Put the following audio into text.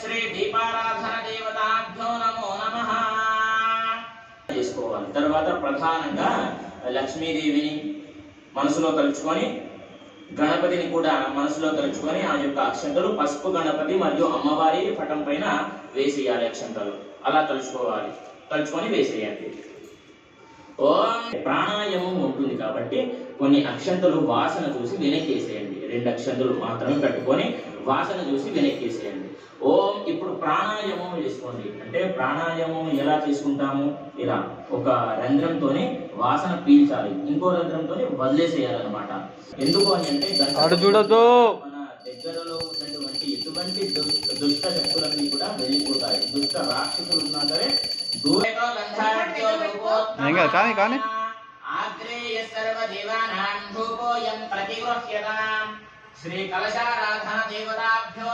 శ్రీ దీపారాధన దేవతాభ్యో నమో నమః చేసుకోవాలి. తర్వాత ప్రధానంగా లక్ష్మీదేవిని మనసులో తలుచుకొని, గణపతిని కూడా మనసులో తలుచుకొని ఆ యొక్క అక్షంతలు పసుపు గణపతి మరియు అమ్మవారి పటం పైన వేసేయాలి. అక్షంతలు అలా తలుచుకొని వేసేయాలి. ఓం ప్రాణాయామం ఉంటుంది కాబట్టి కొన్ని అక్షంతలు వాసన చూసి వెనక్కేసేయండి. 2 అక్షంతలు మాత్రమే పెట్టుకొని వాసన చూసి వెనక్కేసేయండి. ఓం ఇప్పుడు ప్రాణాయామం చేసుకోండి. అంటే ప్రాణాయామం ఎలా చేసుకుంటాము? ఇలా ఒక రంధ్రంతోనే వాసన పీల్చాలి, ఇంకో రంధ్రంతోనే వదిలేసేయాలన్నమాట. ఎందుకు అని అంటే మన దగ్గరలో ఉన్నటువంటి ఎటువంటి దుష్ట శక్తులన్నీ కూడా వెళ్ళిపోతాయి. దుష్ట రాక్షసులు ఉన్నా సరే శ్రీ కలశారాధన దేవతాభ్యో